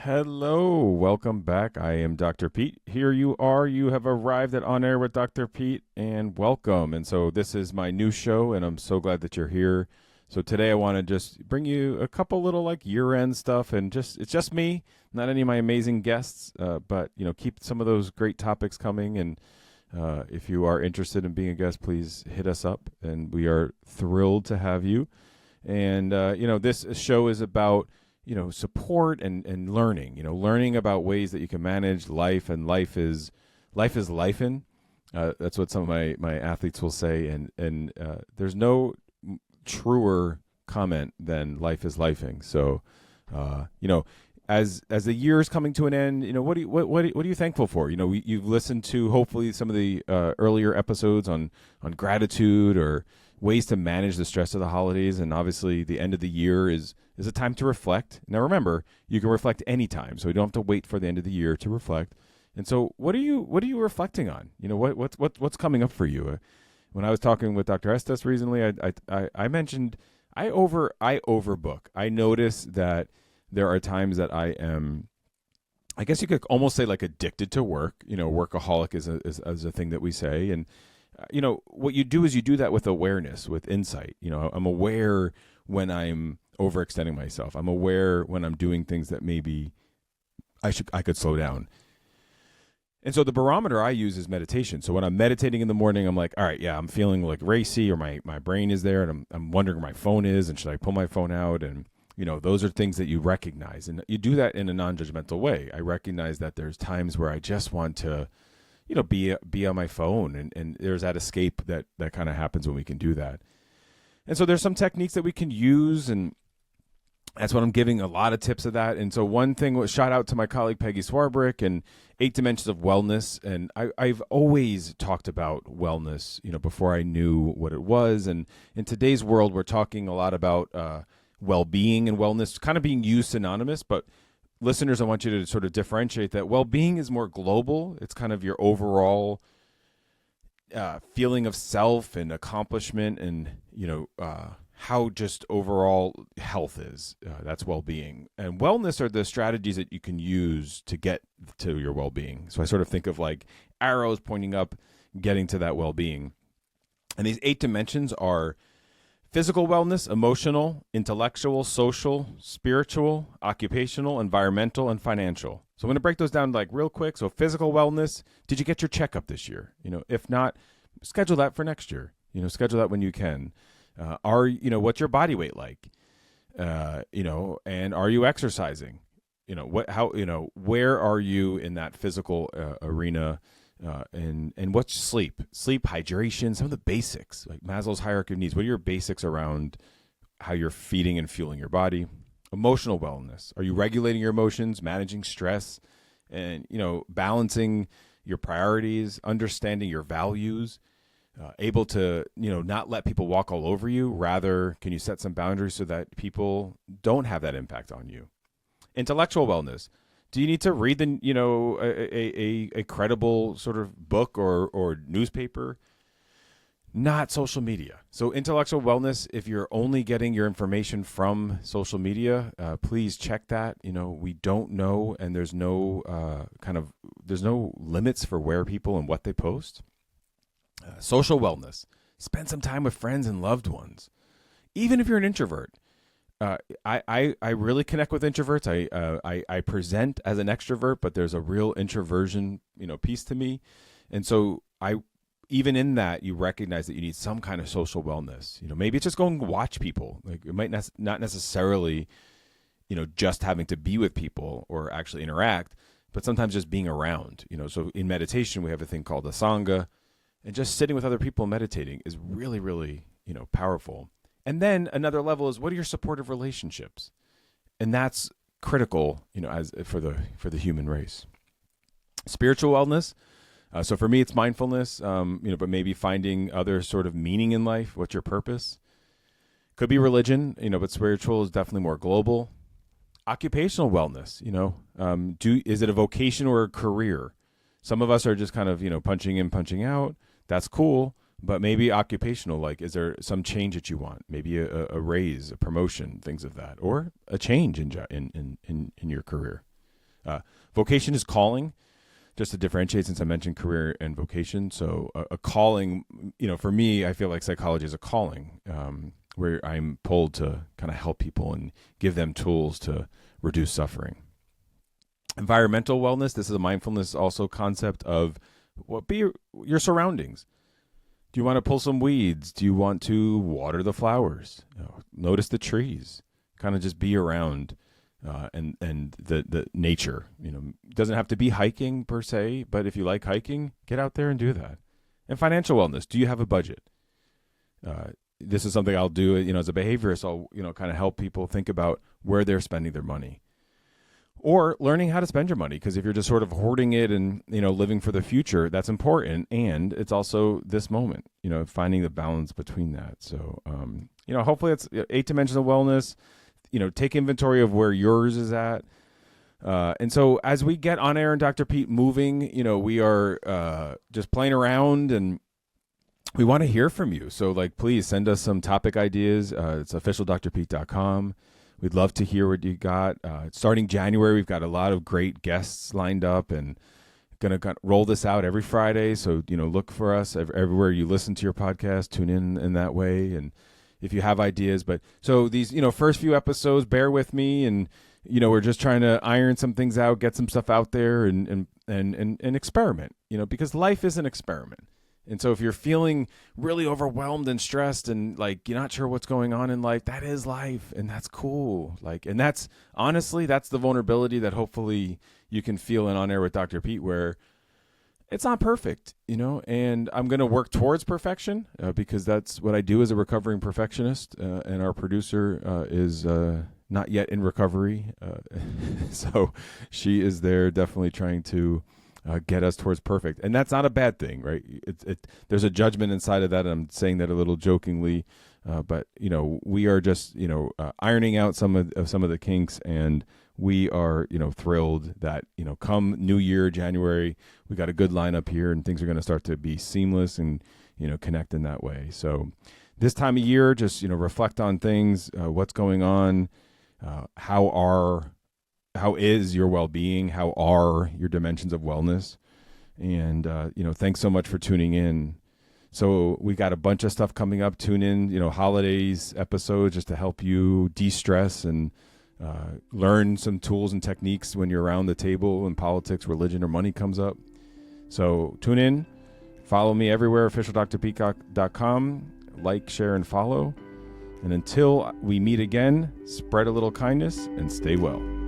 Hello, welcome back. I am Dr. Pete. Here you are. You have arrived at On Air with Dr. Pete, and welcome. And so, this is my new show, and I'm so glad that you're here. So, today I want to just bring you a couple little like year end stuff, and it's just me, not any of my amazing guests, but keep some of those great topics coming. And if you are interested in being a guest, please hit us up, and we are thrilled to have you. And this show is about support and learning, learning about ways that you can manage life, and life is lifing. That's what some of my athletes will say. And there's no truer comment than life is lifing. So, as the year is coming to an end, what are you thankful for? You've listened to hopefully some of the earlier episodes on gratitude or ways to manage the stress of the holidays, and obviously the end of the year is a time to reflect. Now remember, you can reflect anytime, so you don't have to wait for the end of the year to reflect. And so, what are you reflecting on? What's coming up for you? When I was talking with Dr. Estes recently, I mentioned I overbook. I notice that there are times that I am, I guess you could almost say, like, addicted to work. Workaholic is a thing that we say. And what you do is you do that with awareness, with insight. I'm aware when I'm overextending myself. I'm aware when I'm doing things that maybe I could slow down. And so the barometer I use is meditation. So when I'm meditating in the morning, I'm like, all right, yeah, I'm feeling like racy, or my brain is there, and I'm wondering where my phone is, and should I pull my phone out? And those are things that you recognize, and you do that in a non-judgmental way. I recognize that there's times where I just want to be on my phone, and there's that escape that kind of happens when we can do that. And so there's some techniques that we can use, and that's what I'm giving a lot of tips of that. And so one thing was, shout out to my colleague Peggy Swarbrick and 8 Dimensions of Wellness. And I've always talked about wellness, before I knew what it was. And in today's world, we're talking a lot about well-being and wellness kind of being used synonymous, but listeners, I want you to sort of differentiate that well-being is more global. It's kind of your overall feeling of self and accomplishment, and how just overall health is. That's well-being. And wellness are the strategies that you can use to get to your well-being. So I sort of think of like arrows pointing up, getting to that well-being. And these 8 dimensions are physical wellness, emotional, intellectual, social, spiritual, occupational, environmental, and financial. So I'm going to break those down like real quick. So physical wellness, did you get your checkup this year? If not, schedule that for next year. Schedule that when you can. What's your body weight like? And are you exercising? Where are you in that physical arena? And what's sleep, hydration, some of the basics, like Maslow's hierarchy of needs. What are your basics around how you're feeding and fueling your body? Emotional wellness. Are you regulating your emotions, managing stress, and, balancing your priorities, understanding your values, able to, not let people walk all over you. Rather, can you set some boundaries so that people don't have that impact on you? Intellectual wellness. Do you need to read a credible sort of book or newspaper? Not social media. So intellectual wellness, if you're only getting your information from social media, please check that. We don't know, and there's no there's no limits for where people and what they post. Social wellness. Spend some time with friends and loved ones. Even if you're an introvert. I really connect with introverts. I present as an extrovert, but there's a real introversion, piece to me. And so even in that, you recognize that you need some kind of social wellness. Maybe it's just going to watch people. Like, it might not necessarily, just having to be with people or actually interact, but sometimes just being around. So in meditation, we have a thing called asanga, and just sitting with other people and meditating is really, really, powerful. And then another level is, what are your supportive relationships? And that's critical, as for the human race. Spiritual wellness. So for me, it's mindfulness, but maybe finding other sort of meaning in life. What's your purpose? Could be religion, but spiritual is definitely more global. Occupational wellness, is it a vocation or a career? Some of us are just kind of, punching in, punching out. That's cool. But maybe occupational, like, is there some change that you want? Maybe a raise, a promotion, things of that, or a change in your career. Vocation is calling, just to differentiate, since I mentioned career and vocation. So a calling, for me, I feel like psychology is a calling, where I'm pulled to kind of help people and give them tools to reduce suffering. Environmental wellness, this is a mindfulness also concept of what be your surroundings. Do you want to pull some weeds? Do you want to water the flowers? Notice the trees. Kind of just be around and the nature. It doesn't have to be hiking per se, but if you like hiking, get out there and do that. And financial wellness. Do you have a budget? This is something I'll do. As a behaviorist, I'll kind of help people think about where they're spending their money. Or learning how to spend your money, because if you're just sort of hoarding it and, living for the future, that's important. And it's also this moment, finding the balance between that. So, hopefully it's 8 dimensional wellness, take inventory of where yours is at. And so as we get On Air and Dr. Pete moving, we are just playing around, and we want to hear from you. So please send us some topic ideas. It's officialdrpete.com. We'd love to hear what you got. Starting January, we've got a lot of great guests lined up, and going to roll this out every Friday. So, look for us everywhere you listen to your podcast, tune in that way. And if you have ideas, so these, first few episodes, bear with me. And, we're just trying to iron some things out, get some stuff out there and experiment, because life is an experiment. And so if you're feeling really overwhelmed and stressed and you're not sure what's going on in life, that is life, and that's cool. And that's honestly, that's the vulnerability that hopefully you can feel in On Air with Dr. Pete, where it's not perfect, and I'm going to work towards perfection because that's what I do as a recovering perfectionist. And our producer is not yet in recovery. So she is there definitely trying to get us towards perfect. And that's not a bad thing, right? There's a judgment inside of that. And I'm saying that a little jokingly, but we are just, ironing out some of the kinks, and we are, thrilled that, come New Year, January, we got a good lineup here, and things are going to start to be seamless and, connect in that way. So this time of year, just, reflect on things, what's going on, how is your well-being? How are your dimensions of wellness? And, thanks so much for tuning in. So we got a bunch of stuff coming up. Tune in, holidays episodes just to help you de-stress and learn some tools and techniques when you're around the table and politics, religion, or money comes up. So tune in. Follow me everywhere, officialdrpete.com. Like, share, and follow. And until we meet again, spread a little kindness and stay well.